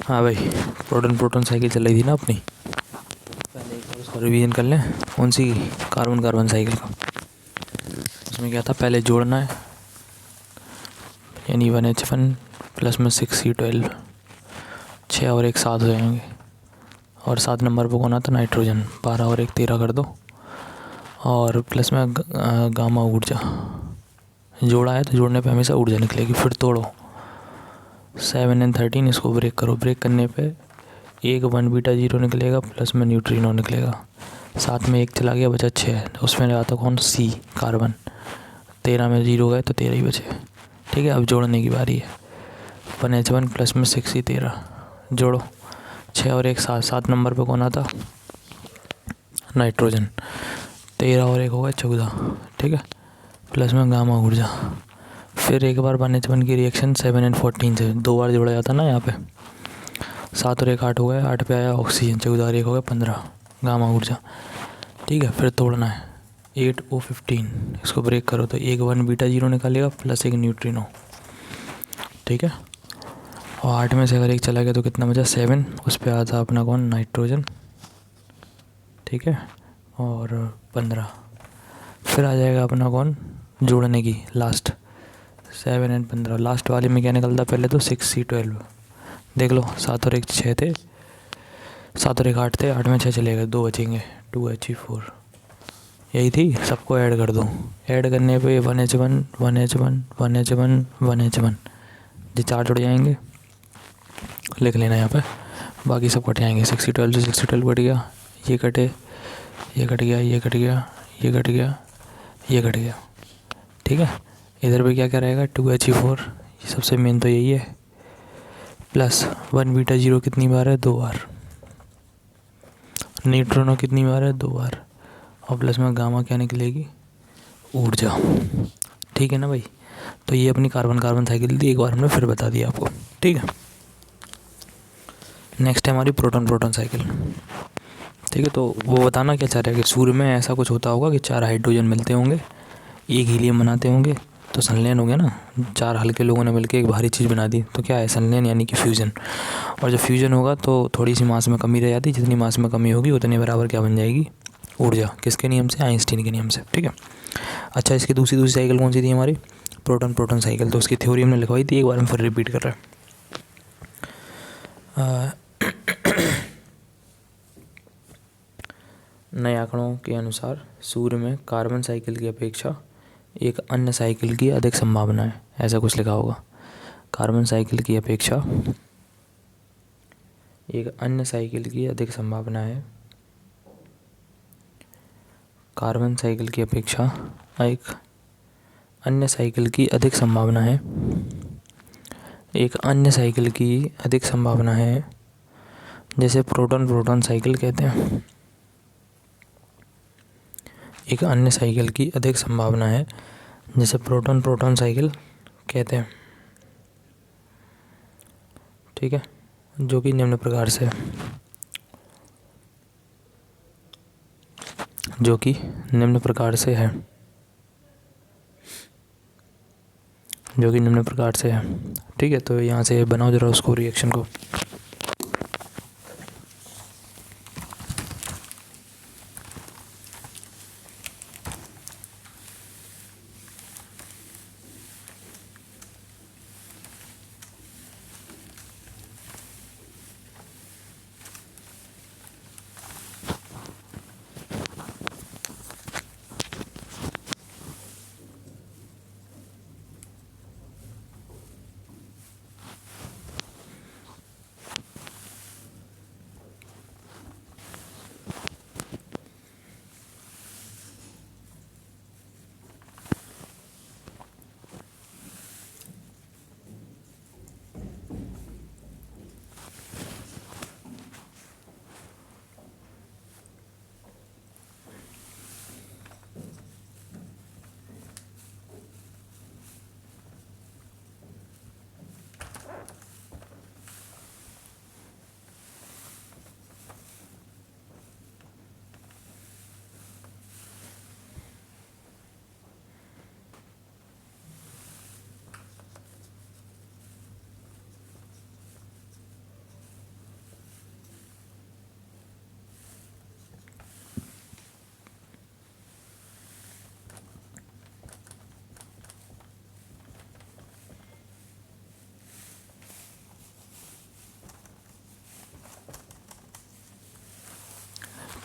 हाँ भाई, proton proton cycle चल रही थी ना अपनी। पहले एक बार उसका रिवीजन कर लें। कौन सी? कार्बन कार्बन साइकिल का। उसमें क्या था, पहले जोड़ना है, यानी 1H1 प्लस में 6C12, 6 और 1 7 हो जाएंगे। और 7 नंबर पर कौन आता? नाइट्रोजन। 12 और 1 13 कर दो। और प्लस में गामा ऊर्जा। जोड़ा है तो जोड़ने पे हमेशा ऊर्जा निकलेगी। फिर तोड़ो, 7 और 13, इसको ब्रेक करो। ब्रेक करने पे एक 1 बीटा 0 निकलेगा, प्लस में न्यूट्रिनो निकलेगा। साथ में एक चला गया, बचा 6। उसमें आता कौन? C, carbon. 13 में 0 गए तो 13 ही बचे। ठीक है, अब जोड़ने की बारी है। 1H1 प्लस में 6C 13, जोड़ो। 6 और 1 7, 7 नंबर पे कौन आता? नाइट्रोजन। 13 और 1 हो गया 14। ठीक है, प्लस में गामा ऊर्जा। फिर एक बार 1H1 की रिएक्शन 7 और 14 से 2 बार जोड़ा जाता ना यहाँ पे। 7 और 1 8 हो गए, 8 पे आया ऑक्सीजन। 14 और 1 हो गया 15, गामा ऊर्जा। ठीक है, फिर तोड़ना है। 8O15, इसको ब्रेक करो तो एक 1 बीटा 0 निकालेगा, प्लस एक न्यूट्रिनो। ठीक है, और 8 में से अगर एक चला गया तो कितना बचा? 7। उस पर आता अपना कौन? नाइट्रोजन। ठीक है, और 15। फिर आ जाएगा अपना कौन? जोड़ने की लास्ट, 7 और 15। लास्ट वाले में क्या निकलता? पहले तो 6C12। देख लो, 7 और 1 6 थे, 7 और 1 8 थे, 8 में 6 चले गए, 2 बचेंगे, 2He4। यही थी, सबको ऐड कर दो। ऐड करने पे 1H1 1H1 1H1 1H1, ये 4 जुड़ जाएंगे। लिख लेना यहाँ पे, बाकी सब कट जाएंगे। 6C12 से 6C12 कट गया, ये कटे, ये कट गया, ये कट गया, ये कट गया, ये कट गया। ठीक है, इधर पे क्या क्या रहेगा? 2He4, ये सबसे मेन तो यही है। प्लस 1 बीटा 0 कितनी बार है? 2 बार। न्यूट्रॉनो कितनी बार है? 2 बार। और प्लस में गामा क्या निकलेगी? ऊर्जा। ठीक है ना भाई, तो ये अपनी कार्बन कार्बन साइकिल थी, एक बार हमने फिर बता दिया आपको। ठीक है, नेक्स्ट है हमारी प्रोटॉन प्रोटॉन साइकिल। ठीक है, तो वो बताना क्या चाह रहा है कि सूर्य में ऐसा कुछ होता होगा कि 4 हाइड्रोजन मिलते होंगे, एक हीलियम बनाते होंगे, तो संलयन हो गया ना। 4 हल्के लोगों ने मिलकर एक भारी चीज़ बना दी, तो क्या है? संलयन, यानी कि फ्यूज़न। और जब फ्यूज़न होगा तो थोड़ी सी मास में कमी रह जाती, जितनी मास में कमी होगी उतने बराबर क्या बन जाएगी? ऊर्जा। किसके नियम से? आइंस्टीन के नियम से। ठीक है, अच्छा, इसकी दूसरी साइकिल कौन सी थी हमारी? Proton proton cycle. तो उसकी थ्योरी हमने लिखवाई थी, एक बार हम फिर रिपीट कर रहे हैं। नए आंकड़ों के अनुसार सूर्य में कार्बन साइकिल की अपेक्षा एक अन्य साइकिल की अधिक संभावना है, ऐसा कुछ लिखा होगा। कार्बन साइकिल की अपेक्षा एक अन्य साइकिल की अधिक संभावना है। कार्बन साइकिल की अपेक्षा एक अन्य साइकिल की अधिक संभावना है। एक अन्य साइकिल की अधिक संभावना है, जैसे प्रोटॉन प्रोटॉन साइकिल कहते हैं। एक अन्य साइकिल की अधिक संभावना है, जैसे प्रोटॉन प्रोटॉन साइकिल कहते हैं। ठीक है, जो कि निम्न प्रकार से, जो कि निम्न प्रकार से है, जो कि निम्न प्रकार से है। ठीक है, तो यहाँ से बनाओ जरा उसको, रिएक्शन को।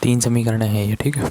3 समीकरण हैं ये, ठीक है।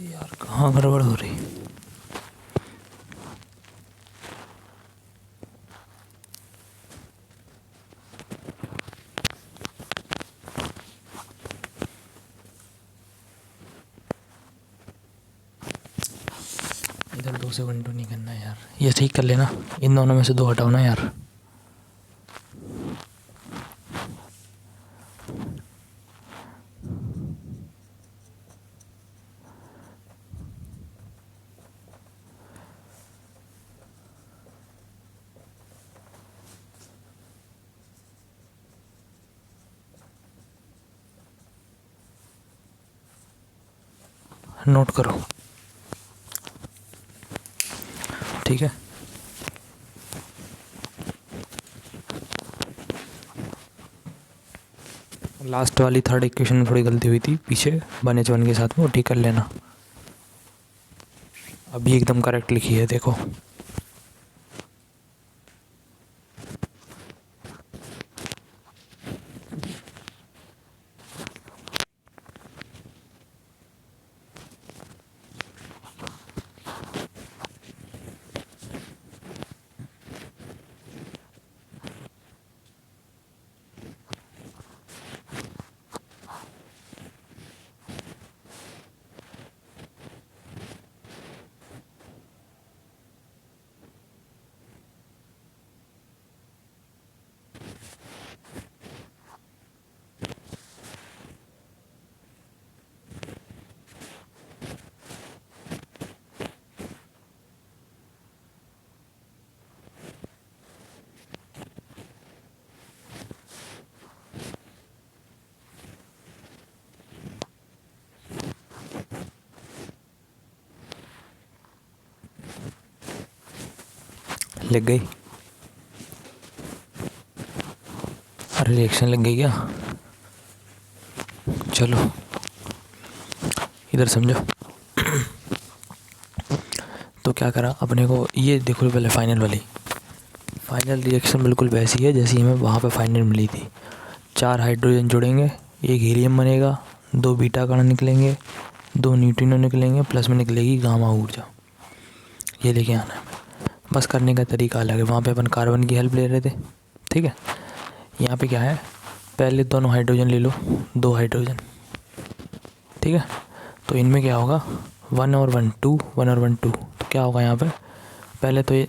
यार कहाँ गड़बड़ हो रही। इधर 2 से 1 2 नहीं करना है यार, ये ठीक कर लेना, इन दोनों में से 2 हटाओ ना यार। नोट करो, ठीक है। लास्ट वाली थर्ड इक्वेशन में थोड़ी गलती हुई थी पीछे 1h1 के साथ में, वो ठीक कर लेना। अभी एकदम करेक्ट लिखी है देखो। लग गई, रिएक्शन लग गई क्या? चलो इधर समझो। तो क्या करा अपने को, ये देखो पहले फाइनल रिएक्शन बिल्कुल वैसी है जैसी हमें वहाँ पे फाइनल मिली थी। 4 हाइड्रोजन जुड़ेंगे, 1 हीलियम बनेगा, 2 बीटा कण निकलेंगे, 2 न्यूट्रिनो निकलेंगे, प्लस में निकलेगी गामा ऊर्जा। ये लेके आना है, बस करने का तरीका अलग है। वहाँ पे अपन कार्बन की हेल्प ले रहे थे, ठीक है। यहाँ पे क्या है, पहले दोनों हाइड्रोजन ले लो, 2 हाइड्रोजन, ठीक है। तो इनमें क्या होगा, 1 और 1 2, 1 और 1 2। तो क्या होगा यहाँ पे, पहले तो ये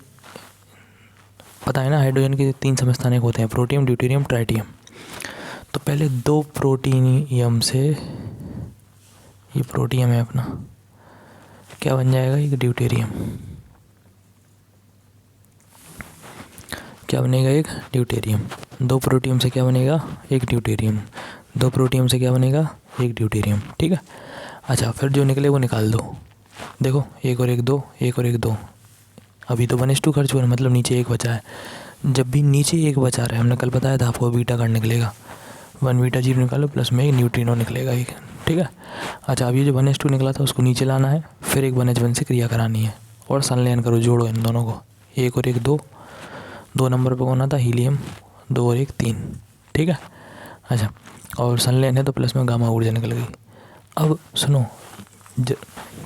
पता है ना हाइड्रोजन के 3 समस्थानिक होते हैं, प्रोटियम, ड्यूटेरियम, ट्राइटियम। तो पहले 2 प्रोटीनियम से, ये प्रोटियम है अपना, क्या बन जाएगा, एक ड्यूटेरियम। क्या बनेगा, एक ड्यूटेरियम। 2 प्रोटियम से क्या बनेगा, एक ड्यूटेरियम। 2 प्रोटियम से क्या बनेगा, एक ड्यूटेरियम, ठीक है। अच्छा, फिर जो निकले वो निकाल दो। देखो 1 और 1 2, 1 और 1 2। अभी तो 1:2 खर्च हुआ है, मतलब नीचे 1 बचा है। जब भी नीचे 1 बचा रहा है, हमने कल बताया था आपको, बीटा कार्ड निकलेगा, 1 बीटा 0 निकालो, प्लस में एक न्यूट्रिनो निकलेगा एक, ठीक है। अच्छा, अब ये जो 1:2 निकला था उसको नीचे लाना है, फिर एक 1H1 से क्रिया करानी है और संलयन करो, जोड़ो इन दोनों को। 1 और 1 2, 2 नंबर पर कौन आता, हीलियम, 2 और 1 3, ठीक है। अच्छा, और संलयन है तो प्लस में गामा ऊर्जा निकल गई। अब सुनो,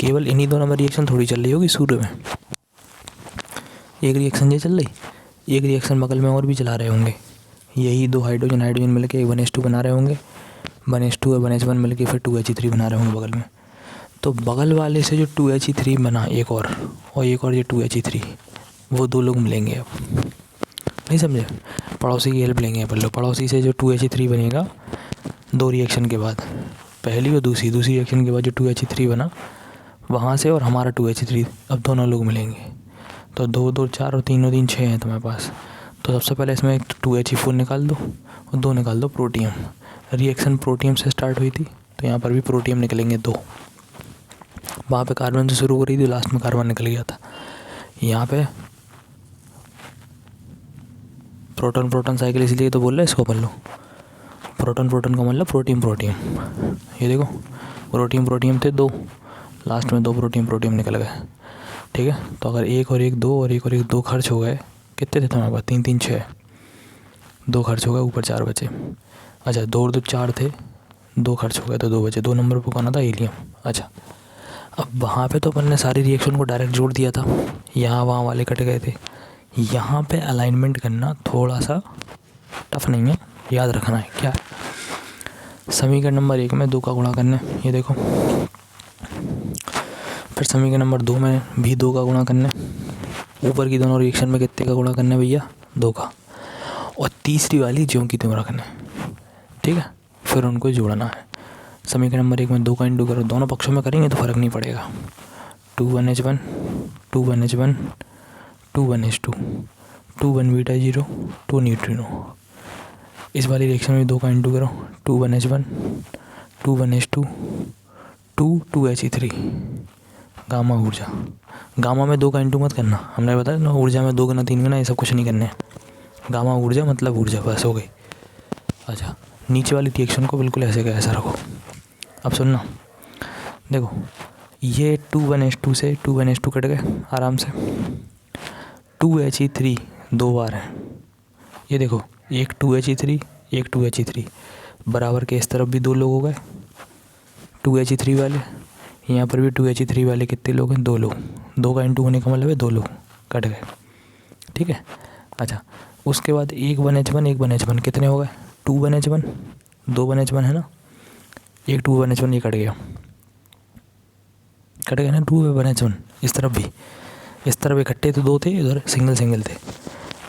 केवल इन्हीं 2 नंबर रिएक्शन थोड़ी चल रही होगी सूर्य में, एक रिएक्शन ये चल रही, एक रिएक्शन बगल में और भी चला रहे होंगे। यही 2 हाइड्रोजन मिलकर एक 1H2 बना रहे होंगे, 1H2 और 1H1 मिलकर फिर 2He3 बना रहे होंगे बगल में। तो बगल वाले से जो 2He3 बना एक और एक और ये 2He3, वो 2 लोग मिलेंगे। अब नहीं समझे, पड़ोसी की हेल्प लेंगे अपन लोग। पड़ोसी से जो 2He3 बनेगा 2 रिएक्शन के बाद, पहली और दूसरी रिएक्शन के बाद जो 2He3 बना वहाँ से और हमारा 2He3, अब दोनों लोग मिलेंगे। तो 2 2 4 और 3 और 3 6 हैं तुम्हारे पास। तो सबसे पहले इसमें 2He4 निकाल दो और 2 निकाल दो प्रोटियम। रिएक्शन प्रोटियम से स्टार्ट हुई थी, तो यहाँ पर भी प्रोटियम निकलेंगे 2। वहाँ पे कार्बन से शुरू हो रही थी, लास्ट में कार्बन निकल गया था। यहाँ पे प्रोटॉन साइकिल इसलिए तो बोल रहे हैं इसको अपन लो। प्रोटॉन का मतलब प्रोटियम। ये देखो प्रोटियम थे 2, लास्ट में 2 प्रोटियम निकल गए, ठीक है। तो अगर 1 और 1 2 और 1 और 1 2 खर्च हो गए, कितने थे तुम्हारे पास, 3 3 6, 2 खर्च हो गए, ऊपर 4 बचे। अच्छा, 2 और 2 4 थे, 2 खर्च हो गए तो 2 बचे। 2 नंबर पर कौन था, हीलियम। अच्छा, अब वहाँ पे तो अपन ने सारी रिएक्शन को डायरेक्ट जोड़ दिया था, यहाँ वहाँ वाले कट गए थे। यहाँ पे अलाइनमेंट करना थोड़ा सा टफ नहीं है, याद रखना है क्या है। समीकरण नंबर 1 में 2 का गुणा करना है, ये देखो। फिर समीकरण नंबर 2 में भी 2 का गुणा करना है। ऊपर की दोनों रिएक्शन में कितने का गुणा करना है भैया, 2 का। और तीसरी वाली ज्यों की त्यों रखना है, ठीक है। फिर उनको जोड़ना है। समीकरण नंबर 1 में 2 का इंटू करो, दोनों पक्षों में करेंगे तो फ़र्क नहीं पड़ेगा। 2 1H1 2 1H1 2 1H2 2 1 beta 0 2 neutrino. इस वाली रिएक्शन में 2 का इंटू करो, 2 1H1 2 1H2 2 2He3 गामा ऊर्जा। गामा में 2 का इंटू मत करना, हमने बताया ना ऊर्जा में 2 गुना 3 गुना ये सब कुछ नहीं करने हैं। गामा ऊर्जा मतलब ऊर्जा, बस हो गई। अच्छा, नीचे वाली रिएक्शन को बिल्कुल ऐसे का ऐसा रखो। अब सुनना, देखो ये 2 1H2 से 2 1H2 कट गए आराम से। 2He3 2 बार है, ये देखो, एक 2He3 एक 2He3 बराबर के। इस तरफ भी 2 लोग हो गए 2He3 वाले, यहाँ पर भी 2He3 वाले कितने लोग हैं, 2 लोग। 2 का इंटू होने का मतलब है 2 लोग कट गए, ठीक है। अच्छा, उसके बाद एक 1H1 एक 1H1 कितने हो गए, 2 1H1 2 1H1 है ना, एक 2 1H1 ये कट गया ना 2 1H1। इस तरफ भी, इस तरफ इकट्ठे तो 2 थे, इधर सिंगल थे।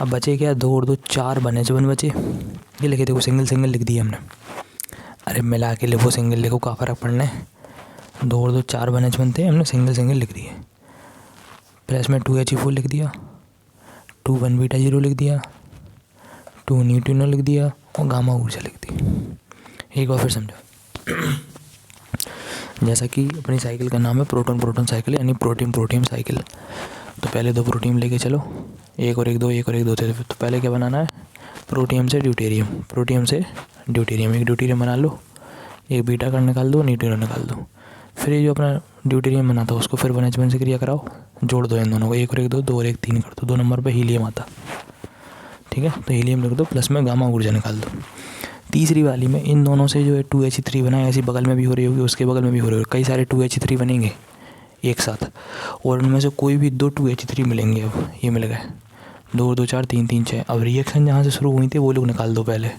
अब बचे क्या, 2 और 2 4 1H1 बचे। ये लिखे देखो, सिंगल लिख दिया हमने। अरे मिला के लिखो, सिंगल लिखो, क्या फ़र्क पड़ना है। 2 और 2 4 1H1 थे, हमने सिंगल लिख दिए। प्लस में 2He4 लिख दिया, 2 1 बीटा 0 लिख दिया, 2 न्यूट्रिनो लिख दिया और गामा ऊर्जा लिख दी। एक बार फिर समझो। जैसा कि अपनी साइकिल का नाम है प्रोटॉन साइकिल, यानी प्रोटियम साइकिल। तो पहले 2 प्रोटियम लेके चलो, 1 और 1 2 थे। तो पहले क्या बनाना है, प्रोटियम से ड्यूटेरियम, एक ड्यूटेरियम बना लो, एक बीटा कण निकाल दो, न्यूट्रिनो निकाल दो। फिर ये जो अपना ड्यूटेरियम बना था उसको फिर 1H1 से क्रिया कराओ, जोड़ दो इन दोनों को, 1 और 1 2, 2 और 1 3 कर दो, 2 नंबर पे हीलियम आता। ठीक है, तो हीलियम लिख दो, प्लस में गामा ऊर्जा निकाल दो। तीसरी वाली में इन दोनों से जो है 2H3 बना है, ऐसी बगल में भी हो रही होगी, उसके बगल में भी हो रही होगी, कई सारे 2H3 बनेंगे एक साथ, और उनमें से कोई भी 2 2H3 मिलेंगे। अब ये मिल गए 2 और 2 4, 3 3 6। अब रिएक्शन जहाँ से शुरू हुई थी वो लोग निकाल दो पहले,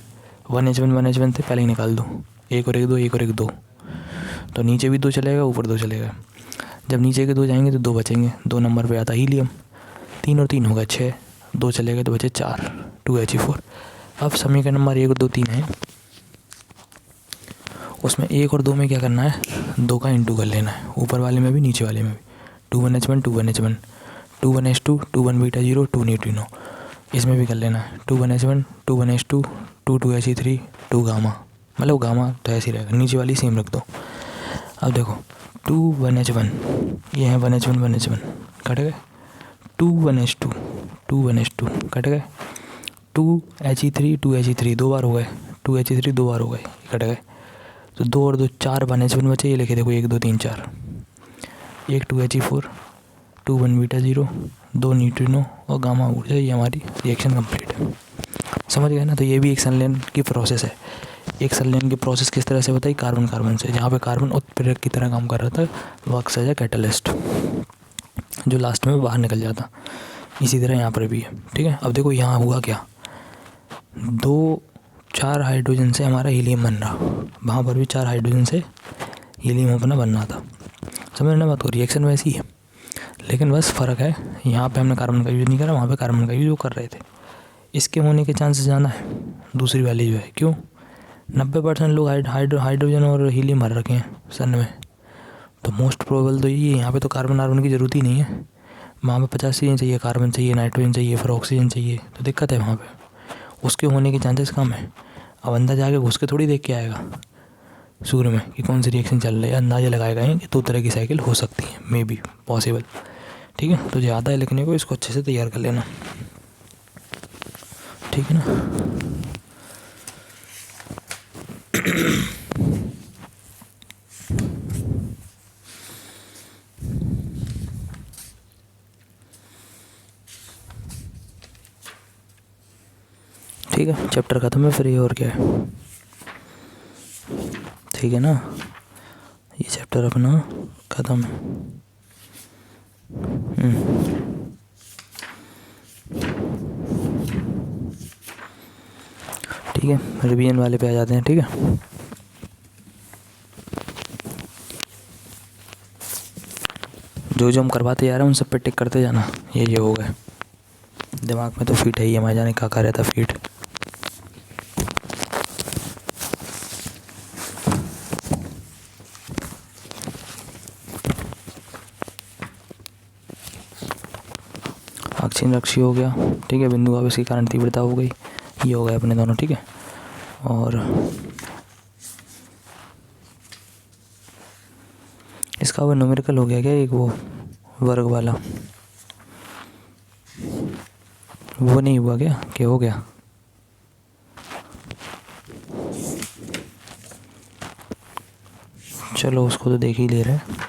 1H1 से पहले ही निकाल दो, 1 और 1 2, 1 और 1 2, तो नीचे भी 2 चलेगा, ऊपर 2 चलेगा। जब नीचे के 2 जाएंगे तो 2 बचेंगे, 2 नंबर पे आता हीलियम, 3 और 3 होगा 6, 2 चलेगा तो बचे 4, 2He4। अब समीकरण नंबर 1 और 2 3 है, उसमें 1 और 2 में क्या करना है, 2 का इंटू कर लेना है, ऊपर वाले में भी नीचे वाले में भी, 2 1H1 2 1H1, 2 1H2 2 1 beta 0 2 neutrino, इसमें भी कर लेना है 2 1H1 2 1H2 2 2He3 2 गामा, मतलब गामा तो ऐसे ही रहेगा, नीचे वाली सेम रख दो। अब देखो 2 1H1, ये है 1H1 कट गए, 2 1H2 2 1H2 कट गए, 2He3 2 बार हो गए, 2He3 2 बार हो गए, कट गए। तो 2 और 2 4 1H1 बचे, ये लिखे देखो 1 2 3 4, एक 2He4 2 1 बीटा 0 2 न्यूट्रिनो और गामा ऊर्जा, ये हमारी रिएक्शन कंप्लीट है। समझ गए ना। तो ये भी एक संलयन की प्रोसेस है। एक संलयन की प्रोसेस किस तरह से बताई, कार्बन कार्बन से, जहाँ पे कार्बन उत्प्रेरक की तरह काम कर रहा था, वो अक्सर है कैटलिस्ट जो लास्ट में बाहर निकल जाता। इसी तरह यहाँ पर भी है। ठीक है, अब देखो यहाँ हुआ क्या, 4 हाइड्रोजन से हमारा हीलियम बन रहा, वहाँ पर भी 4 हाइड्रोजन से हीलियम अपना बनना था। समझना बात को, रिएक्शन वैसी है, लेकिन बस फ़र्क है यहाँ पे हमने कार्बन का यूज़ नहीं करा, वहाँ पे कार्बन का यूज़ वो कर रहे थे। इसके होने के चांसेस ज़्यादा है दूसरी वाली जो है। क्यों? 90% लोग हाइड्रोजन और हीलियम भर रखे हैं सन में, तो मोस्ट प्रोबेबल तो ये, यहाँ पे तो कार्बन कार्बन की ज़रूरत ही नहीं है, वहाँ पे 50 चीज़ें चाहिए, कार्बन चाहिए, नाइट्रोजन चाहिए, फिर ऑक्सीजन चाहिए, तो दिक्कत है वहाँ पे, उसके होने के चांसेस कम है। अब अंदर जाके घुस के थोड़ी देख के आएगा सूर्य में कि कौन सी रिएक्शन चल रही है, अंदाज़ा लगाएगा कि 2 तरह की साइकिल हो सकती है, मे बी पॉसिबल। ठीक है, तो जो आता है लिखने को, इसको अच्छे से तैयार कर लेना। ठीक है ना। ठीक है, चैप्टर ख़त्म है फिर, ये और क्या है। ठीक है ना, ये चैप्टर अपना ख़त्म है। ठीक है, रिवीजन वाले पे आ जाते हैं। ठीक है, जो जो हम करवाते जा रहे हैं उन सब पे टिक करते जाना, ये हो गए, दिमाग में तो फिट है ही, हमारे जाने का रहता फिट। अक्षीण रक्षी हो गया। ठीक है, बिंदु आवेश के कारण तीव्रता हो गई, ये हो गए अपने दोनों। ठीक है, और इसका वो न्यूमेरिकल हो गया क्या, एक वो वर्ग वाला, वो नहीं हुआ क्या हो गया? चलो उसको तो देख ही ले रहे हैं।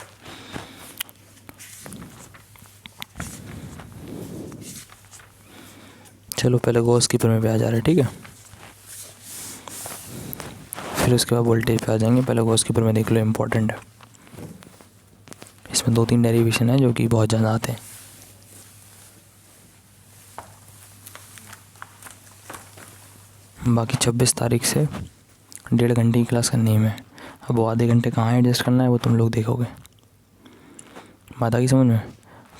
चलो पहले गॉस कीपर में पे आ जा रहे हैं। ठीक है, फिर उसके बाद वोल्टेज पे आ जाएंगे। पहले गॉस कीपर में देख लो, इम्पोर्टेंट है। इसमें 2-3 डेरिवेशन है जो कि बहुत ज़्यादा आते हैं। बाकी 26 तारीख से 1.5 घंटे की क्लास करनी है मैं। अब वो आधे घंटे कहाँ एडजस्ट करना है वो तुम लोग देखोगे। बात आ गई समझ में?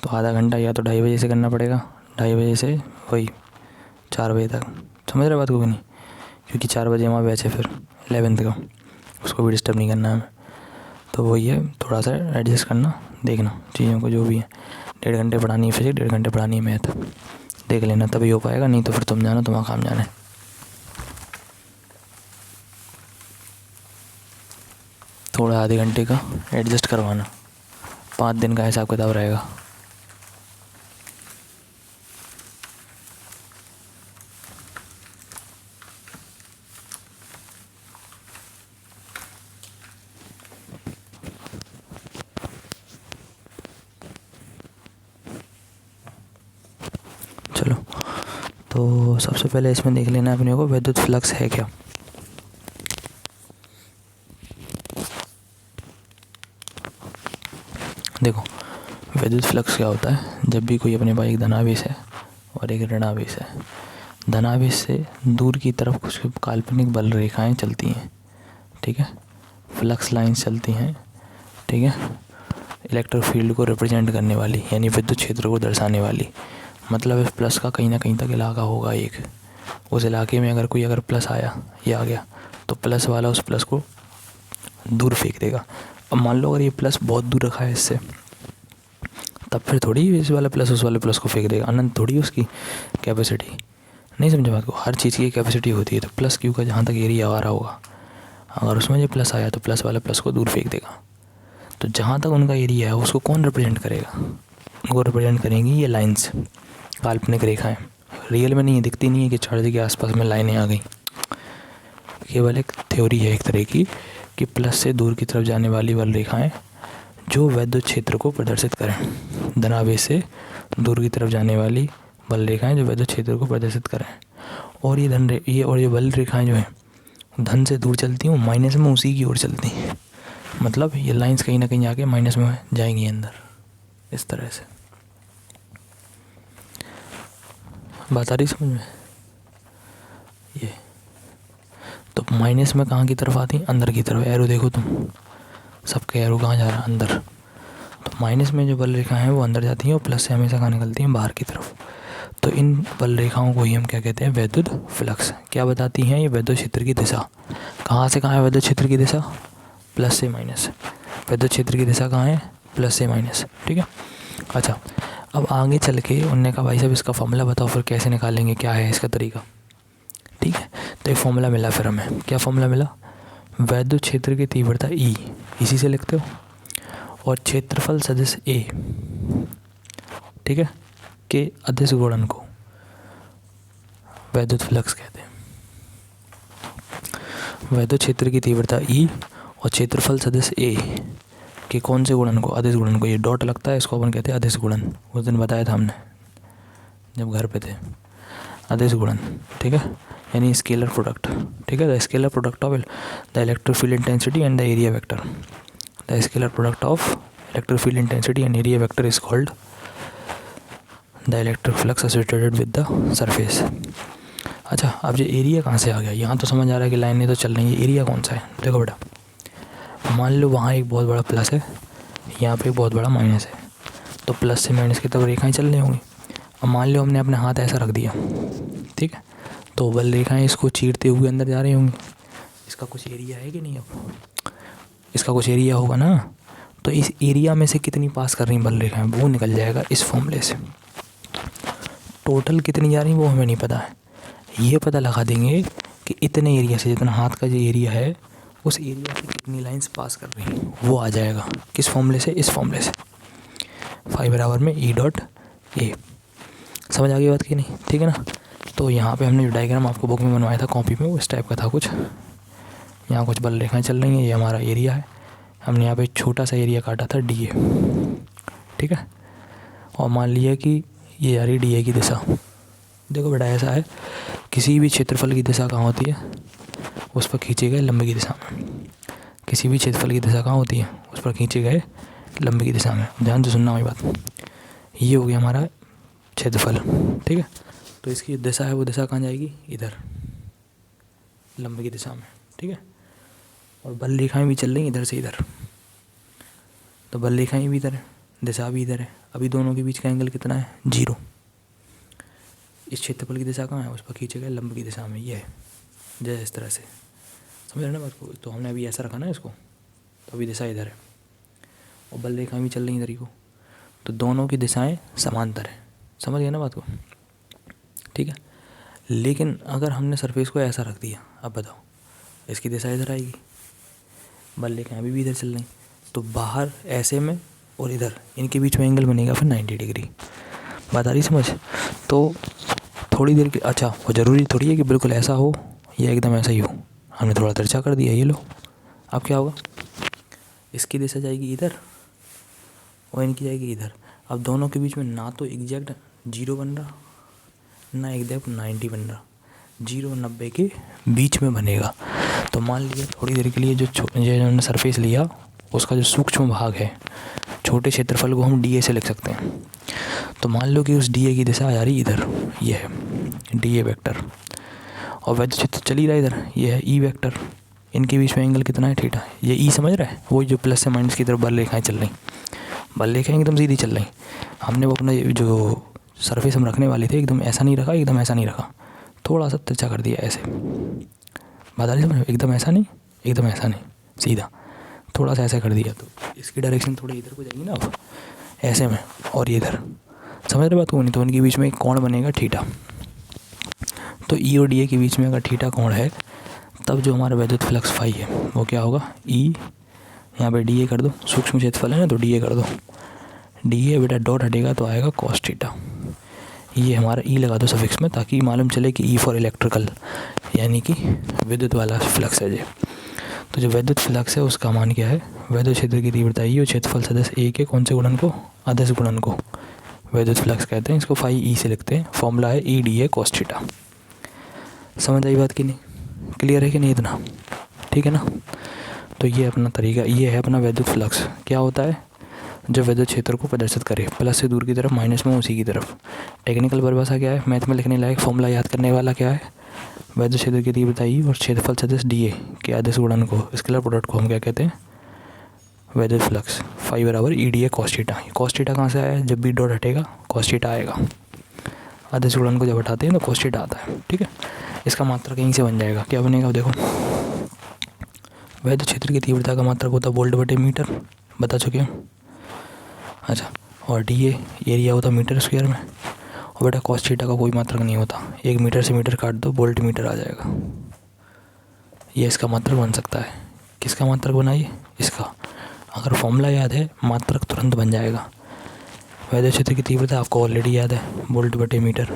तो आधा घंटा या तो 2:30 बजे से करना पड़ेगा, 2:30 बजे से वही 4 बजे तक। समझ रहे बात को कि नहीं? क्योंकि 4 बजे हमारा बैच है फिर 11th का, उसको भी डिस्टर्ब नहीं करना है हमें। तो वही है, थोड़ा सा एडजस्ट करना, देखना चीज़ों को जो भी है। 1.5 घंटे पढ़ानी है फिजिक्स, 1.5 घंटे पढ़ानी है मैथ, देख लेना तभी हो पाएगा, नहीं तो फिर तुम जाना, तुम्हारा काम जाना है। थोड़ा आधे घंटे का एडजस्ट करवाना, 5 दिन का हिसाब किताब रहेगा। तो सबसे पहले इसमें देख लेना अपने को विद्युत फ्लक्स है क्या। देखो विद्युत फ्लक्स क्या होता है, जब भी कोई अपने पास एक धनावेश है और एक ऋणावेश है, धनावेश से दूर की तरफ कुछ काल्पनिक बल रेखाएं चलती हैं, ठीक है, फ्लक्स लाइंस चलती हैं, ठीक है, इलेक्ट्रिक फील्ड को रिप्रेजेंट करने वाली, यानी विद्युत क्षेत्र को दर्शाने वाली। मतलब इस प्लस का कहीं ना कहीं तक इलाका होगा एक, उस इलाके में अगर प्लस आया या आ गया तो प्लस वाला उस प्लस को दूर फेंक देगा। अब मान लो अगर ये प्लस बहुत दूर रखा है इससे, तब फिर थोड़ी इस वाला प्लस उस वाले प्लस को फेंक देगा, अनंत थोड़ी उसकी कैपेसिटी। नहीं समझे बात को, हर चीज़ की कैपेसिटी होती है। तो प्लस क्यू का जहाँ तक एरिया आ रहा होगा, अगर उसमें जो प्लस आया तो प्लस वाला प्लस को दूर फेंक देगा। तो जहाँ तक उनका एरिया है उसको कौन रिप्रेजेंट करेगा, उनको रिप्रेजेंट करेंगी ये लाइंस, काल्पनिक रेखाएं। रियल में नहीं है, दिखती नहीं है कि चार्ज के आसपास में लाइनें आ गई, केवल एक थ्योरी है एक तरह की कि प्लस से दूर की तरफ जाने वाली बल रेखाएं जो विद्युत क्षेत्र को प्रदर्शित करें, धनावेश से दूर की तरफ जाने वाली बल रेखाएं जो विद्युत क्षेत्र को प्रदर्शित करें। और ये बल रेखाएं जो हैं धन से दूर चलती हैं, माइनस में उसी की ओर चलती हैं। मतलब ये लाइंस कहीं ना कहीं आके माइनस में जाएंगी अंदर, इस तरह से। बात आ रही समझ में? ये तो माइनस में कहाँ की तरफ आती है, अंदर की तरफ। एरो देखो तुम, सबके एरो कहाँ जा रहा है, अंदर। तो माइनस में जो बल रेखाएं हैं वो अंदर जाती हैं और प्लस से हमेशा कहाँ निकलती हैं, बाहर की तरफ। तो इन बल रेखाओं को ही हम क्या कहते हैं, विद्युत फ्लक्स। क्या बताती हैं ये, विद्युत क्षेत्र की दिशा। कहाँ से कहाँ है विद्युत क्षेत्र की दिशा, प्लस से माइनस। विद्युत क्षेत्र की दिशा कहाँ है, प्लस से माइनस, ठीक है। अच्छा, अब आगे चल के उनने कहा भाई साहब इसका फॉर्मूला बताओ, फिर कैसे निकालेंगे, क्या है इसका तरीका, ठीक है। तो एक फॉर्मूला मिला फिर हमें, क्या फॉर्मूला मिला, विद्युत क्षेत्र की तीव्रता ई, इसी से लिखते हो, और क्षेत्रफल सदिश ए, ठीक है, के अदिश गुणन को विद्युत फ्लक्स कहते हैं। विद्युत क्षेत्र की तीव्रता ई और क्षेत्रफल सदिश ए के कौन से गुणन को, अदिश गुणन को। ये डॉट लगता है, इसको अपन कहते हैं अदिश गुणन। उस दिन बताया था हमने जब घर पे थे, अदिश गुणन, ठीक है, यानी स्केलर प्रोडक्ट, ठीक है। The scalar product of the electric field intensity and the area vector, the scalar product of electric field intensity and area vector is called the electric flux associated with the surface. अच्छा, अब ये area कहाँ से आ गया, यहाँ तो समझ आ रहा है कि लाइनें तो चल रही है, एरिया कौन सा है। देखो बेटा, मान लो वहाँ एक बहुत बड़ा प्लस है, यहाँ पे एक बहुत बड़ा माइनस है, तो प्लस से माइनस की तरफ रेखाएं चल रही होंगी। अब मान लो हमने अपना हाथ ऐसा रख दिया, ठीक है, तो बल रेखाएं इसको चीरते हुए अंदर जा रही होंगी। इसका कुछ एरिया है कि नहीं, अब इसका कुछ एरिया होगा ना। तो इस एरिया में से कितनी पास कर रही बल रेखाएं वो निकल जाएगा इस फॉर्मूले से। टोटल कितनी जा रही वो हमें नहीं पता है, ये पता लगा देंगे कि इतने एरिया से, जितना हाथ का जो एरिया है उस एरिया से कितनी लाइंस पास कर रही हैं, वो आ जाएगा किस फॉर्मूले से, इस फॉर्मूले से। फाई बराबर में ई डॉट ए। समझ आ गई बात की नहीं, ठीक है ना। तो यहाँ पे हमने जो डायग्राम आपको बुक में बनवाया था कॉपी में, वो इस टाइप का था कुछ। यहाँ कुछ बल रेखाएं चल रही हैं, ये हमारा एरिया है, हमने यहाँ पे छोटा सा एरिया काटा था डी ए, ठीक है। और मान लिया कि ये आ रही डी ए की दिशा। देखो बेटा ऐसा है, किसी भी क्षेत्रफल की दिशा कहाँ होती है, उस पर खींचे गए लंबे की दिशा में। किसी भी क्षेत्रफल की दिशा कहाँ होती है, उस पर खींचे गए लंबे की दिशा में। ध्यान से सुनना हमारी बात। ये हो गया हमारा क्षेत्रफल, ठीक है। तो इसकी दिशा है, वो दिशा कहाँ जाएगी, इधर लंबे की दिशा में, ठीक है। और बल रेखाएं भी चल रही इधर से इधर, तो बल रेखाएं भी इधर है, दिशा भी इधर है। अभी दोनों के बीच का एंगल कितना है, 0। इस क्षेत्रफल की दिशा कहाँ है, उस पर खींचे गए लंब की दिशा में, ये है जैसे इस तरह से। समझ रहे ना बात को। तो हमने अभी ऐसा रखा ना इसको, तो अभी दिशा इधर है और बल रेखाएं भी चल रही इधर ही को, तो दोनों की दिशाएं समांतर है। समझ गए ना बात को, ठीक है। लेकिन अगर हमने सरफेस को ऐसा रख दिया, अब बताओ इसकी दिशा इधर आएगी, बल रेखाएं अभी भी इधर चल रही, तो बाहर ऐसे में और इधर इनके बीच में एंगल बनेगा फिर 90 डिग्री। बात आ रही समझ। तो थोड़ी देर के, अच्छा वो ज़रूरी थोड़ी है कि बिल्कुल ऐसा हो या एकदम ऐसा ही हो, हमने थोड़ा तिरछा कर दिया, ये लो। अब क्या होगा, इसकी दिशा जाएगी इधर और इनकी जाएगी इधर। अब दोनों के बीच में ना तो एग्जैक्ट 0 बन रहा, ना एक दे 90 बन रहा, 0 और 90 के बीच में बनेगा। तो मान लिया थोड़ी देर के लिए जो हमने सरफेस लिया उसका जो सूक्ष्म भाग है, छोटे क्षेत्रफल को हम डी ए से लिख सकते हैं। तो मान लो कि उस डी ए की दिशा आ जा रही इधर, ये है डी ए वेक्टर, और वैद्युत क्षेत्र चल ही रहा है इधर, ये है ई वेक्टर। इनके बीच में एंगल कितना है, थीटा। ये ई समझ रहा है, वही जो प्लस से माइनस की तरफ बल रेखाएं चल रही, बल रेखाएं एकदम सीधी चल रही। हमने वो अपना जो सरफेस हम रखने वाले थे एकदम ऐसा नहीं रखा, एकदम ऐसा नहीं रखा, थोड़ा सा तिरछा कर दिया ऐसे, बता समझ, एकदम ऐसा नहीं, एकदम ऐसा नहीं, सीधा थोड़ा सा ऐसा कर दिया। तो इसकी डायरेक्शन थोड़ी इधर को जाएगी ना अब, ऐसे में, और ये इधर, समझ रहे बात को नहीं। तो उनके बीच में एक कोण बनेगा थीटा। तो ई और डी ए के बीच में अगर थीटा कोण है तब जो हमारा वैद्युत फ्लक्स फाई है वो क्या होगा, ई, यहाँ पे डी ए कर दो, सूक्ष्म क्षेत्रफल है ना तो डी ए कर दो, डी ए बेटा डॉट हटेगा तो आएगा कॉस थीटा। ये हमारा ई लगा दो सफिक्स में ताकि मालूम चले कि ई फॉर इलेक्ट्रिकल, यानी कि विद्युत वाला फ्लक्स है ये। तो जो वैद्युत फ्लक्स है उसका मान क्या है, वैद्युत क्षेत्र की तीव्रता ई और क्षेत्रफल सदिश ए के कौन से गुणन को, अदिश गुणन को वैद्युत फ्लक्स कहते हैं। इसको फाई ई से लिखते हैं, फॉर्मूला है ई डी ए कॉस थीटा। समझ आई बात कि नहीं, क्लियर है कि नहीं इतना, ठीक है ना। तो ये अपना तरीका, ये है अपना वैद्युत फ्लक्स। क्या होता है, जो वैद्युत क्षेत्र को प्रदर्शित करे, प्लस से दूर की तरफ, माइनस में उसी की तरफ। टेक्निकल परिभाषा क्या है, मैथ में लिखने लायक फॉर्मूला याद करने वाला क्या है, वैद्युत क्षेत्र की तीव्रता ई और क्षेत्रफल सदिश डी ए के अदिश गुणन को, स्केलर प्रोडक्ट को हम क्या कहते हैं, वैद्युत फ्लक्स। फाई बराबर ई D A cos theta. Cos theta कहाँ से आया है, जब भी डॉट हटेगा कॉस थीटा आएगा, अदिश गुणन को जब हटाते हैं तो कॉस थीटा आता है, ठीक है। इसका मात्रक कहीं से बन जाएगा, क्या बनेगा देखो, वैद्युत क्षेत्र की तीव्रता का मात्रक होता है वोल्ट बटे मीटर, बता चुके हैं। अच्छा, और डी ए एरिया होता मीटर स्क्वायर में, और बेटा कॉस थीटा का कोई मात्रक नहीं होता, 1 मीटर से मीटर काट दो वोल्ट मीटर आ जाएगा। ये इसका मात्रक बन सकता है। किसका मात्रक बनाइए, इसका। अगर फॉर्मूला याद है मात्रक तुरंत बन जाएगा। वैद्युत क्षेत्र की तीव्रता आपको ऑलरेडी याद है, वोल्ट बटे मीटर,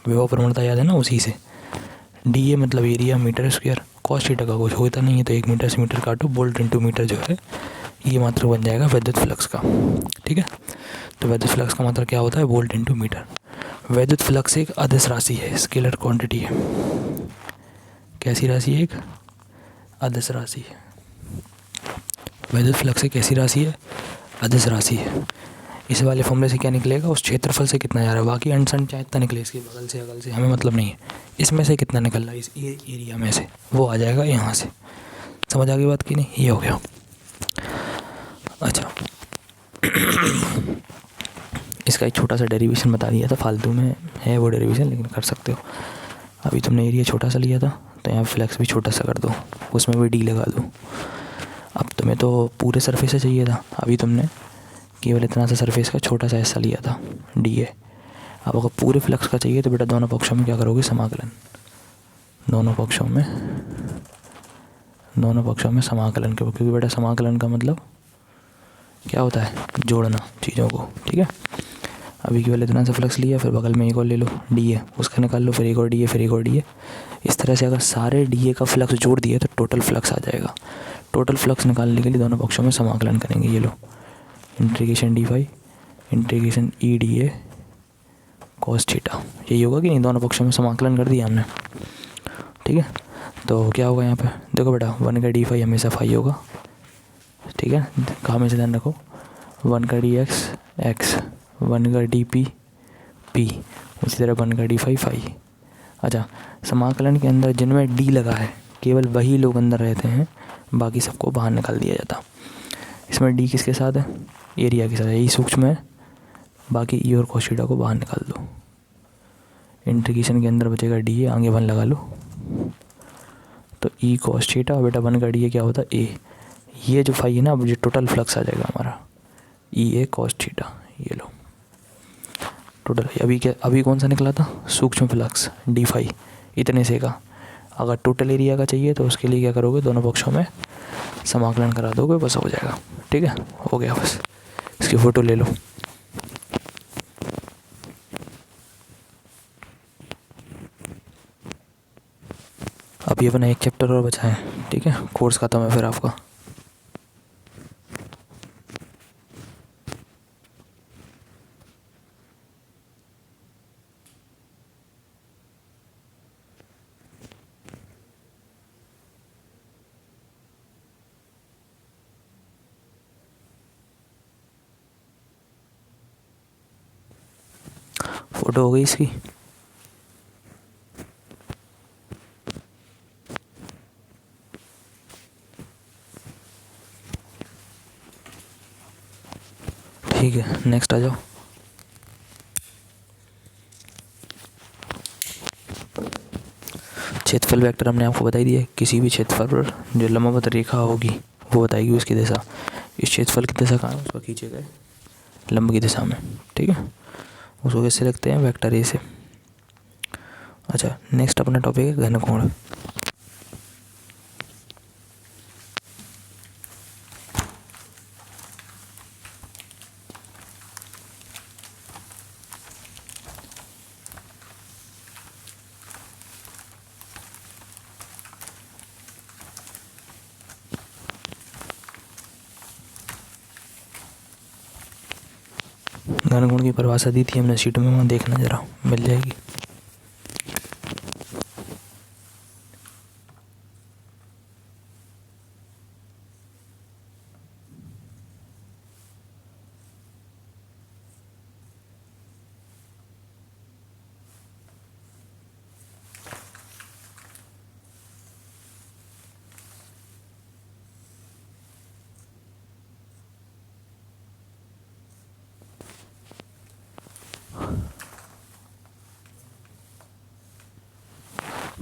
विभव प्रवणता याद है ना उसी से। डी ए मतलब area metre square, cos theta का कुछ होता नहीं है तो 1 मीटर से मीटर काटो, वोल्ट इंटू मीटर जो है ये मात्रक बन जाएगा वैद्युत फ्लक्स का, ठीक है। तो वैद्युत फ्लक्स का मात्रक क्या होता है, वोल्ट इंटू मीटर। वैद्युत फ्लक्स एक अदिश राशि है, स्केलर क्वांटिटी है। कैसी राशि है, एक अदिश राशि है। वैद्युत फ्लक्स एक ऐसी राशि है, अदिश राशि है। इस वाले फॉर्मूले से क्या निकलेगा, उस क्षेत्रफल से कितना जा रहा है, बाकी अंशन चाहे इतना निकले, इसके बगल से अगल से हमें मतलब नहीं है, इसमें से कितना निकल रहा है, इस एरिया में से वो आ जाएगा यहाँ से। समझ आ गई बात की नहीं, ये हो गया। अच्छा इसका एक छोटा सा डेरिवेशन बता दिया था, फालतू में है वो डेरिवेशन, लेकिन कर सकते हो। अभी तुमने एरिया छोटा सा लिया था तो यहाँ फ्लक्स भी छोटा सा कर दो, उसमें भी डी लगा दो। अब तुम्हें तो पूरे सरफेस से चाहिए था, अभी तुमने केवल इतना सा सरफेस का छोटा सा हिस्सा लिया था, डी ए। अब अगर पूरे फ्लक्स का चाहिए तो बेटा दोनों पक्षों में क्या करोगे, समाकलन, दोनों पक्षों में समाकलन करो, क्योंकि बेटा समाकलन का मतलब क्या होता है, जोड़ना चीज़ों को, ठीक है। अभी केवल इतना सा फ्लक्स लिया, फिर बगल में एक और ले लो डी ए, उसका निकाल लो, फिर एक और डी ए, फिर एक और डी ए। इस तरह से अगर सारे डी ए का फ्लक्स जोड़ दिए तो टोटल फ्लक्स आ जाएगा। टोटल फ्लक्स निकालने के लिए दोनों पक्षों में समाकलन करेंगे, ये लो integration D phi integration E D A cos theta, यही होगा कि नहीं, दोनों पक्षों में समाकलन कर दिया हमने, ठीक है। तो क्या होगा यहाँ पे, देखो बेटा 1 का डी फाई हमेशा फाई होगा, ठीक है। कहाँ से ध्यान रखो, 1 का डी एक्स एक्स, 1 का डी पी पी, उसी तरह 1 का डी फाई फाई। अच्छा, समाकलन के अंदर जिनमें डी लगा है केवल वही लोग अंदर रहते हैं, बाकी सबको बाहर निकाल दिया जाता। इसमें डी किसके साथ है, एरिया के साथ है, यही सूक्ष्म है, बाकी ई और कॉस थीटा को बाहर निकाल दो। इंटीग्रेशन के अंदर बचेगा डी ए, आगे 1 लगा लो, तो ई कॉस थीटा, बेटा 1 का डी ए क्या होता है, ए। ये जो फाई है ना, अब जो टोटल फ्लक्स आ जाएगा हमारा ई ए कॉस थीटा, ये लो टोटल। अभी कौन सा निकला था, सूक्ष्म फ्लक्स डी फाई, इतने से का। अगर टोटल एरिया का चाहिए तो उसके लिए क्या करोगे, दोनों पक्षों में समाकलन करा दोगे, बस हो जाएगा, ठीक है, हो गया बस। इसकी फ़ोटो ले लो। अभी अपना एक चैप्टर और बचा है, ठीक है, कोर्स खत्म है फिर आपका। फोटो हो गई इसकी। ठीक है, नेक्स्ट आ जाओ। क्षेत्रफल वेक्टर हमने आपको बता ही दिया, किसी भी क्षेत्रफल पर जो लंबवत रेखा होगी वो बताएगी उसकी दिशा। इस क्षेत्रफल की दिशा कहाँ है, उसको खींचे गए लंब की दिशा में। ठीक है, उसको कैसे लिखते हैं, वेक्टर ए से। अच्छा, नेक्स्ट अपना टॉपिक है घनकोण। घनकोण की परिभाषा दी थी हमने शीट में, वहाँ देखना जरा, मिल जाएगी।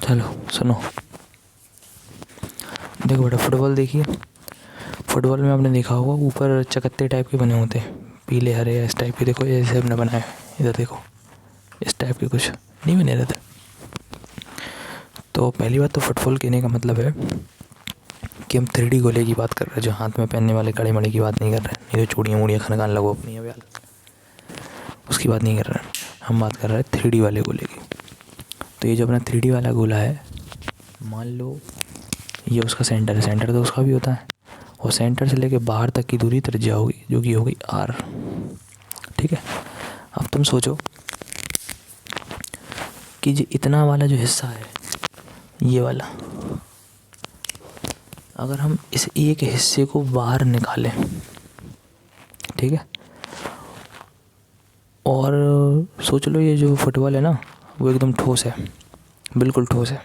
चलो सुनो, देखो बेटा, फुटबॉल देखिए। फुटबॉल में आपने देखा होगा ऊपर चकत्ते टाइप के बने होते हैं, पीले हरे इस टाइप के। देखो जैसे हमने बनाया है, इधर देखो इस टाइप के कुछ नहीं बने रहते। तो पहली बात तो फुटबॉल कहने का मतलब है कि हम 3D गोले की बात कर रहे हैं, जो हाथ में पहनने वाले कड़े मड़े की बात नहीं कर रहे हैं, ये जो चूड़ियाँ वूड़ियाँ खनकान लगो अपनी अभी उसकी बात नहीं कर रहे हैं। हम बात कर रहे हैं 3D वाले गोले की। तो ये जो अपना 3D वाला गोला है, मान लो ये उसका सेंटर है, सेंटर तो उसका भी होता है, और सेंटर से लेके बाहर तक की दूरी त्रिज्या होगी, जो कि हो गई r। ठीक है, अब तुम सोचो कि जो इतना वाला जो हिस्सा है, ये वाला, अगर हम इस एक हिस्से को बाहर निकालें, ठीक है, और सोच लो ये जो फुटबॉल है ना, वो एकदम ठोस है, बिल्कुल ठोस है।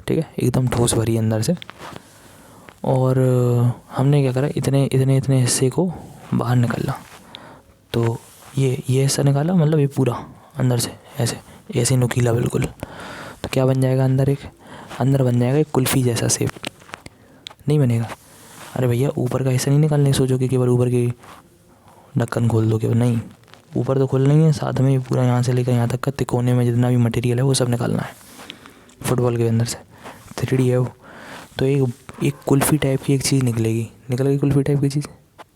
ठीक है, एकदम ठोस भरी अंदर से। और हमने क्या करा, इतने इतने इतने हिस्से को बाहर निकाला। तो ये हिस्सा निकाला, मतलब ये पूरा अंदर से ऐसे ऐसे नुकीला बिल्कुल। तो क्या बन जाएगा, अंदर बन जाएगा एक कुल्फ़ी जैसा शेप। नहीं बनेगा? अरे भैया, ऊपर का हिस्सा नहीं निकालने, सोचो कि केवल ऊपर की ढक्कन खोल दो केवल, नहीं, ऊपर तो खोलना ही है, साथ में पूरा यहाँ से लेकर यहाँ तक का तिकोने में जितना भी मटेरियल है वो सब निकालना है फुटबॉल के अंदर से। 3D है वो। तो एक कुल्फ़ी टाइप की एक चीज़ निकल गई कुल्फ़ी टाइप की चीज़,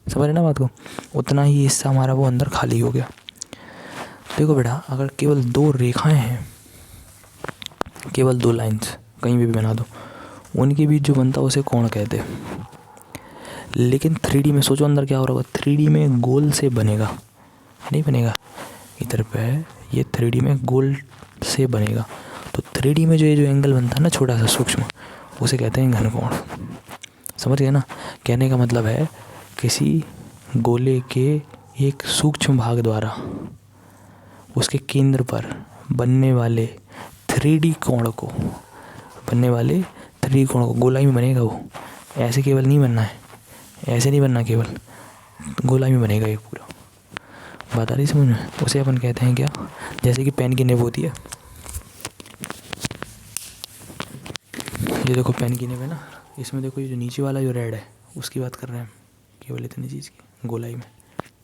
समझ रहे ना बात को। उतना ही हिस्सा हमारा वो अंदर खाली हो गया। देखो बेटा, अगर केवल 2 रेखाएं हैं, केवल 2 लाइंस कहीं भी बना दो, उनके बीच जो बनता है उसे कोण कहते हैं। लेकिन 3D में सोचो अंदर क्या हो रहा होगा, 3D में गोल से बनेगा, नहीं बनेगा, इधर पे है ये 3D में गोल से बनेगा। तो 3D में जो ये जो एंगल बनता है ना, छोटा सा सूक्ष्म, उसे कहते हैं घनकोण। समझ गए ना? कहने का मतलब है किसी गोले के एक सूक्ष्म भाग द्वारा उसके केंद्र पर बनने वाले 3D कोण को, गोलाई में बनेगा वो। ऐसे केवल नहीं बनना है, ऐसे नहीं बनना, केवल गोलाई में बनेगा ये पूरा। बात आ रही समझ में? उसे अपन कहते हैं क्या, जैसे कि पेन की निब होती है, ये देखो पेन की निब है ना, इसमें देखो ये जो नीचे वाला जो रेड है उसकी बात कर रहे हैं, केवल इतनी चीज़ की गोलाई में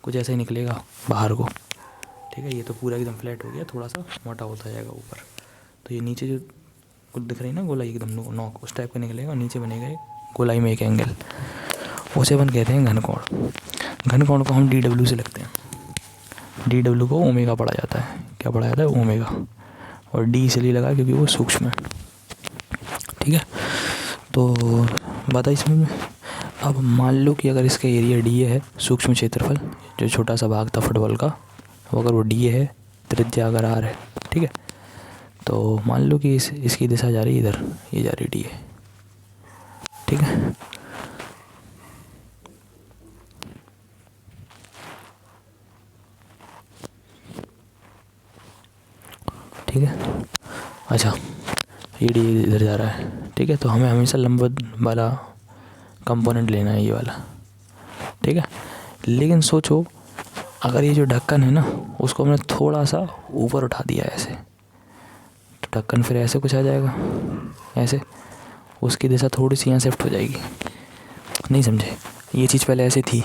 कुछ ऐसा ही निकलेगा बाहर को। ठीक है, ये तो पूरा एकदम फ्लैट हो गया, थोड़ा सा मोटा होता जाएगा ऊपर। तो ये नीचे जो कुछ दिख रही है ना गोलाई, एकदम नॉक उस टाइप का निकलेगा, और नीचे बनेगा एक गोलाई में एक एंगल, उसे अपन कहते हैं घनकोण। घनकोण को हम DW से लिखते हैं। DW को ओमेगा पढ़ा जाता है। क्या पढ़ा जाता है? ओमेगा। और D इसलिए लगा क्योंकि वो सूक्ष्म है। ठीक है, तो बात आई समझ में? अब मान लो कि अगर इसका एरिया D है, सूक्ष्म क्षेत्रफल जो छोटा सा भाग था फुटबॉल का, अगर वो D है, त्रिज्या अगर R है, ठीक है, तो मान लो कि इसकी दिशा जा रही है इधर, ये जा रही D है। ठीक है, ठीक है। अच्छा, ये डी इधर जा रहा है, ठीक है। तो हमें हमेशा लंबवत वाला कंपोनेंट लेना है, ये वाला, ठीक है। लेकिन सोचो अगर ये जो ढक्कन है ना उसको हमने थोड़ा सा ऊपर उठा दिया ऐसे, तो ढक्कन फिर ऐसे कुछ आ जाएगा, ऐसे, उसकी दिशा थोड़ी सी यहाँ शिफ्ट हो जाएगी। नहीं समझे? ये चीज़ पहले ऐसे थी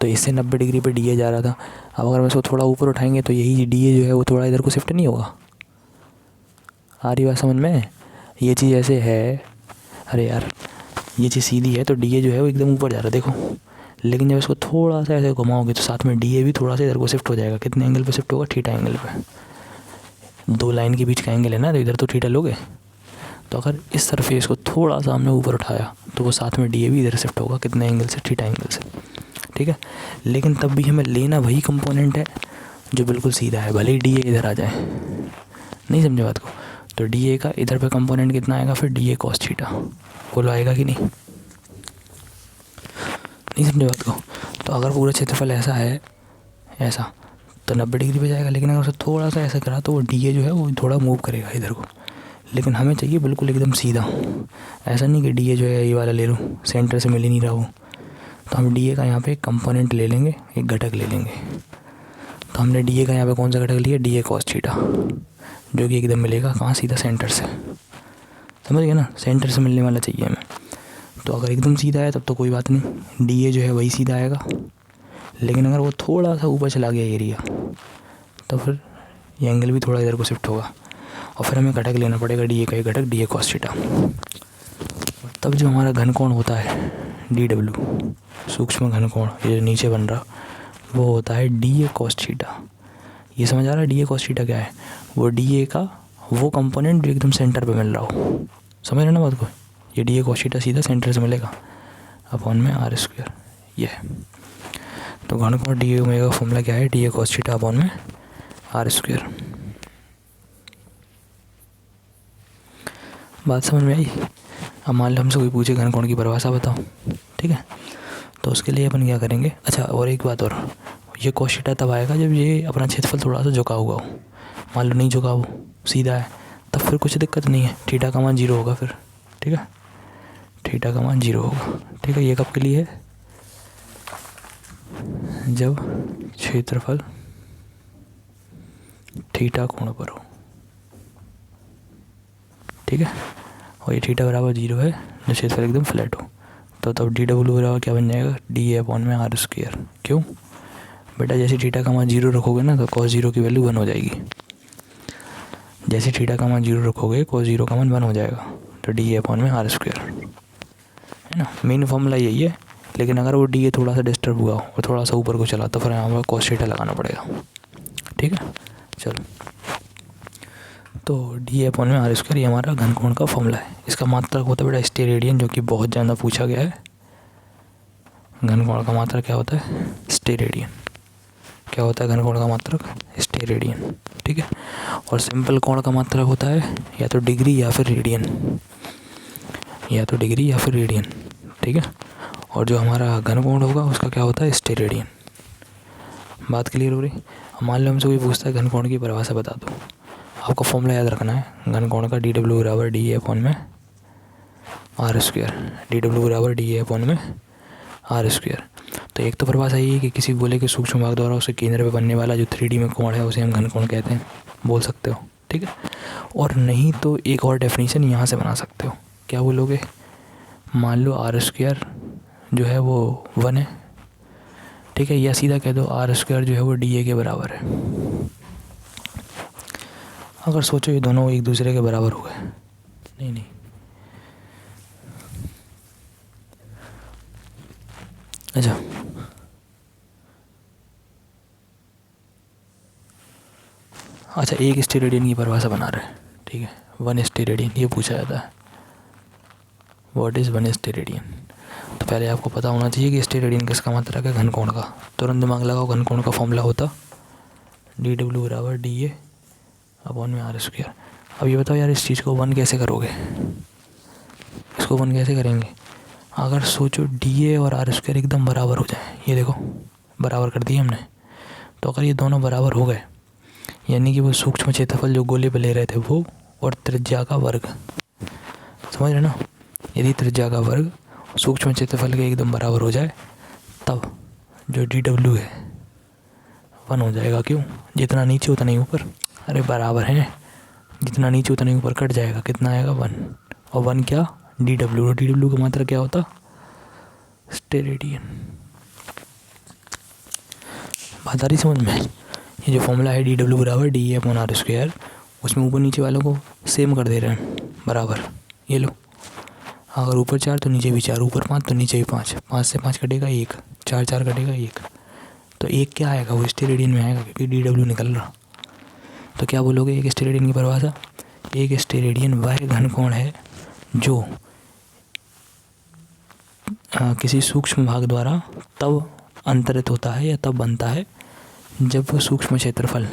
तो इससे 90 डिग्री पे डी ए जा रहा था। अब अगर हम इसको थोड़ा ऊपर उठाएंगे तो यही डी ए जो है वो थोड़ा इधर को शिफ्ट नहीं होगा। आ रही बात समझ में? ये चीज़ ऐसे है, अरे यार ये चीज़ सीधी है तो डी ए जो है वो एकदम ऊपर जा रहा है, देखो। लेकिन जब इसको थोड़ा सा ऐसे घुमाओगे तो साथ में डी ए भी थोड़ा सा इधर को शिफ्ट हो जाएगा। कितने एंगल पे शिफ्ट होगा? थीटा एंगल पे। दो लाइन के बीच का एंगल है ना, तो इधर तो थीटा लोगे। तो अगर इस सरफेस को थोड़ा सा हमने ऊपर उठाया तो वो साथ में डी ए भी इधर शिफ्ट होगा। कितने एंगल से? थीटा एंगल से, ठीक है। लेकिन तब भी हमें लेना वही कंपोनेंट है जो बिल्कुल सीधा है, भले ही डी ए इधर आ जाए। नहीं समझे बात को? तो डी ए का इधर पे कंपोनेंट कितना आएगा फिर? D A cos theta. बोलो आएगा कि नहीं? नहीं समझे बात को? तो अगर पूरा क्षेत्रफल ऐसा है, ऐसा, तो 90 डिग्री पे जाएगा। लेकिन अगर उसे थोड़ा सा ऐसा करा तो वो डी ए जो है वो थोड़ा मूव करेगा इधर को। लेकिन हमें चाहिए बिल्कुल एकदम सीधा। ऐसा नहीं कि डी ए जो है ये वाला ले लूँ, सेंटर से मिल ही नहीं रहा हो। तो हम डी ए का यहाँ पे एक कंपोनेंट ले लेंगे, एक घटक ले लेंगे। तो हमने डी ए का यहाँ पे कौन सा घटक लिया? डी ए कॉस थीटा, जो कि एकदम मिलेगा कहाँ? सीधा सेंटर से। समझ गए ना? सेंटर से मिलने वाला चाहिए हमें। तो अगर एकदम सीधा है तब तो कोई बात नहीं, डी ए जो है वही सीधा आएगा। लेकिन अगर वो थोड़ा सा ऊपर चला गया एरिया तो फिर ये एंगल भी थोड़ा इधर को शिफ्ट होगा। और फिर हमें घटक लेना पड़ेगा डी ए का, एक घटक डी ए कॉस थीटा। तब जो हमारा घनकोण होता है डी डब्ल्यू, सूक्ष्म घनकोण, ये जो नीचे बन रहा, वो होता है डी ए कॉस थीटा। ये समझ आ रहा है डी ए कॉस थीटा क्या है? वो डी ए का वो कंपोनेंट जो एकदम सेंटर पे मिल रहा हो। समझ रहे ना बात को? ये डी ए कॉस थीटा सीधा सेंटर से मिलेगा अपॉन में आर स्क्वायर। ये तो घनकोण डी ए ओमेगा का फॉर्मूला क्या है? D A cos theta upon में आर स्क्वायर। बात समझ में आई? अब मान लो हमसे कोई पूछे घनकोण की परिभाषा बताओ, ठीक है। तो उसके लिए अपन क्या करेंगे? अच्छा, और एक बात और, ये कॉस थीटा तब आएगा जब ये अपना क्षेत्रफल थोड़ा सा झुका हुआ हो। मान लो नहीं झुका हो, सीधा है, तब फिर कुछ दिक्कत नहीं है, थीटा का मान 0 होगा फिर, ठीक है। थीटा का मान 0 होगा, ठीक है। ये कब के लिए है? जब क्षेत्रफल थीटा कोण पर हो, ठीक है। और ये थीटा बराबर 0 है जब क्षेत्रफल एकदम फ्लैट हो। तो तब डी डब्ल्यू बराबर क्या बन जाएगा? डी ए अपॉन में आर स्क्वायर। क्यों बेटा? जैसे थीटा का मान 0 रखोगे ना तो कॉस 0 की वैल्यू 1 हो जाएगी। जैसे थीटा का मान 0 रखोगे कॉस 0 का मान 1 हो जाएगा। तो डी ए अपॉन में आर स्क्वायर है ना, मेन फॉर्मूला यही है। लेकिन अगर वो डी ए थोड़ा सा डिस्टर्ब हुआ और थोड़ा सा ऊपर को चला तो फिर यहाँ पर कॉस थीटा लगाना पड़ेगा, ठीक है। चलो, तो डी ए अपॉन में आर स्क्वायर ये हमारा घनकोण का फॉर्मूला है। इसका मात्रक होता है बेटा स्टेरेडियन, जो कि बहुत ज़्यादा पूछा गया है। घनकोण का मात्रक क्या होता है? स्टेरेडियन। क्या होता है घनकोण का मात्रक? स्टेरेडियन, ठीक है। और सिंपल कोण का मात्रक होता है या तो डिग्री या फिर रेडियन, या तो डिग्री या फिर रेडियन, ठीक है। और जो हमारा घनकोण होगा उसका क्या होता है? स्टेरेडियन। बात क्लियर हो रही? मान लो हमसे कोई पूछता है घनकोण की परिभाषा बता दो, आपको फॉर्मूला याद रखना है घनकोण का, डी डब्ल्यू बराबर डी ए अपॉन में आर स्क्वायर। डी डब्ल्यू बराबर डी ए अपॉन में आर स्क्वायर। तो एक तो परिभाषा ये है कि किसी गोले के सूक्ष्म भाग द्वारा उसके केंद्र पे बनने वाला जो 3D में कोण है उसे हम घनकोण कहते हैं, बोल सकते हो, ठीक है। और नहीं तो एक और डेफिनेशन यहाँ से बना सकते हो। क्या बोलोगे? मान लो आर स्क्वायर जो है वो 1 है, ठीक है। या सीधा कह दो आर स्क्वायर जो है वो डी ए के बराबर है। अगर सोचो ये दोनों एक दूसरे के बराबर हो गए, नहीं, अच्छा, एक स्टेरेडियन की परिभाषा बना रहे हैं, ठीक है। 1 स्टेरेडियन ये पूछा जाता है, व्हाट इज़ 1 स्टेरेडियन। तो पहले आपको पता होना चाहिए कि स्टेरेडियन किसका मात्रक है? घनकोण का। तुरंत दिमाग लगाओ, घनकोण का फॉर्मूला होता डी डब्ल्यू बराबर डी ए अपॉन में आर स्क्वायर। अब ये बताओ यार इस चीज़ को 1 कैसे करोगे? इसको 1 कैसे करेंगे? अगर सोचो डी ए और आर स्क्वायर एकदम बराबर हो जाए, ये देखो बराबर कर दिए हमने। तो अगर ये दोनों बराबर हो गए, यानी कि वो सूक्ष्म क्षेत्रफल जो गोले पे ले रहे थे वो, और त्रिज्या का वर्ग, समझ रहे ना। यदि त्रिज्या का वर्ग सूक्ष्म क्षेत्रफल के एकदम बराबर हो जाए तब जो DW है 1 हो जाएगा। क्यों? जितना नीचे उतना ही ऊपर, अरे बराबर है, जितना नीचे उतना ही ऊपर कट जाएगा, कितना आएगा 1, और 1 क्या? DW, और DW का मात्रा क्या होता? स्टेरेडियन। बात आ रही समझ में? ये जो फॉर्मूला है DW बराबर DE/r², उसमें ऊपर नीचे वालों को सेम कर दे रहे हैं बराबर। ये लो, अगर ऊपर 4 तो नीचे भी 4, ऊपर 5 तो नीचे भी 5, 5 से 5 कटेगा 1, 4 4 कटेगा 1, तो 1 क्या आएगा? वो स्टेरेडियन में आएगा क्योंकि DW निकल रहा। तो क्या बोलोगे एक स्टेरेडियन की परिभाषा? एक स्टेरेडियन वह घनकोण है जो किसी सूक्ष्म भाग द्वारा तब अंतरित होता है या तब बनता है जब वो सूक्ष्म क्षेत्रफल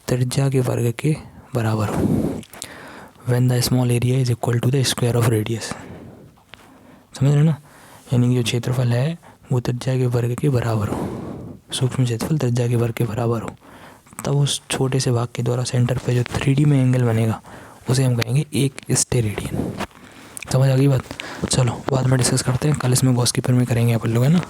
त्रिज्या के वर्ग के बराबर हो। When the small area is equal to the square of radius, समझ रहे ना। यानी कि जो क्षेत्रफल है वो त्रिज्या के वर्ग के बराबर हो, सूक्ष्म क्षेत्रफल त्रिज्या के वर्ग के बराबर हो, तब उस छोटे से भाग के द्वारा सेंटर पे जो 3D में एंगल बनेगा उसे हम कहेंगे एक स्टेरेडियन। समझ आ गई बात? चलो बाद में डिस्कस करते हैं, कल इसमें गॉस कीपर में करेंगे अपन लोग, है ना।